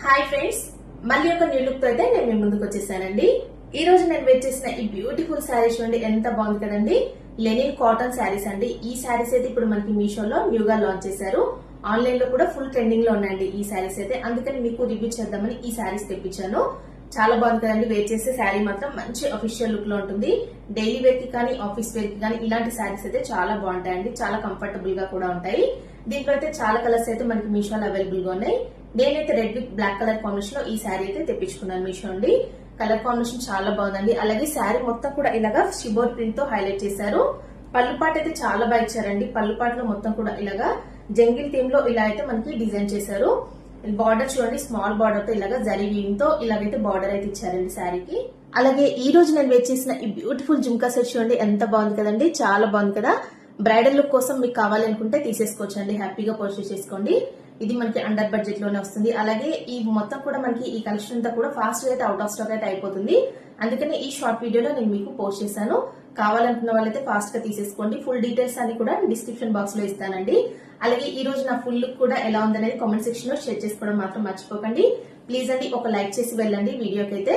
Hi friends, మళ్ళీ ఒక new look తో అయితే నేను మీ ముందుకు వచ్చేసానండి. ఈ రోజు నేను వేర్ చేసిన ఈ బ్యూటిఫుల్ శారీస్ చూడండి, ఎంత బాగుంది కదండి. లెనిన్ కాటన్ శారీస్ అండి. ఈ శారీస్ అయితే ఇప్పుడు మనకి మీషోలో న్యూగా లాంచ్ చేశారు. ఆన్లైన్ లో కూడా ఫుల్ ట్రెండింగ్ లో ఉన్నాయండి ఈ శారీస్ అయితే. అందుకని మీకు రివ్యూ చేద్దామని ఈ శారీస్ తెప్పించాను. చాలా బాగుంది కదండి. వేర్ చేసే శారీ మాత్రం మంచి అఫీషియల్ లుక్ లో ఉంటుంది. డైలీ వేర్ కి కానీ ఆఫీస్ వేర్ కి కానీ ఇలాంటి శారీస్ అయితే చాలా బాగుంటాయండి. చాలా కంఫర్టబుల్ గా కూడా ఉంటాయి. దీంట్లో అయితే చాలా కలర్స్ అయితే మనకి మీషోలో అవైలబుల్ గా ఉన్నాయి. నేనైతే red with black colour combination లో ఈ శారీ అయితే తెప్పించుకున్నాను మీషో నుండి. కలర్ కాంబినేషన్ చాలా బాగుందండి. అలాగే శారీ మొత్తం కూడా ఇలాగా షిబోర్ ప్రింట్ తో హైలైట్ చేశారు. పళ్ళుపాటు అయితే చాలా బాగా ఇచ్చారండి. పళ్ళుపాటులో మొత్తం కూడా ఇలాగా జంగిల్ థీమ్ లో ఇలా అయితే మనకి డిజైన్ చేశారు. బార్డర్ చూడండి, స్మాల్ బార్డర్ తో ఇలాగా జరీ వీవింగ్ తో ఇలాగైతే బార్డర్ అయితే ఇచ్చారండి శారీకి. అలాగే ఈ రోజు నేను వేర్ చేసిన ఈ బ్యూటిఫుల్ జుమ్కా సెట్ చూడండి, ఎంత బాగుంది కదండి. చాలా బాగుంది కదా. బ్రైడల్ లుక్ కోసం మీకు కావాలనుకుంటే తీసేసుకోవచ్చు అండి, హ్యాపీగా పర్చేస్ చేసుకోండి. ఇది మనకి అండర్ బడ్జెట్ లోనే వస్తుంది. అలాగే ఈ మొత్తం కూడా మనకి ఈ కలెక్షన్ అంతా కూడా ఫాస్ట్ గా అయితే అవుట్ ఆఫ్ స్టాక్ అయితే అయిపోతుంది. అందుకని ఈ షార్ట్ వీడియోలో నేను మీకు పోస్ట్ చేశాను. కావాలనుకున్న వాళ్ళైతే ఫాస్ట్ గా తీసేసుకోండి. ఫుల్ డీటెయిల్స్ అన్ని కూడా డిస్క్రిప్షన్ బాక్స్ లో ఇస్తానండి. అలాగే ఈ రోజు నా ఫుల్ లుక్ కూడా ఎలా ఉందనేది కామెంట్ సెక్షన్ లో షేర్ చేసుకోవడం మాత్రం మర్చిపోకండి. ప్లీజ్ అండి, ఒక లైక్ చేసి వెళ్ళండి వీడియోకి అయితే.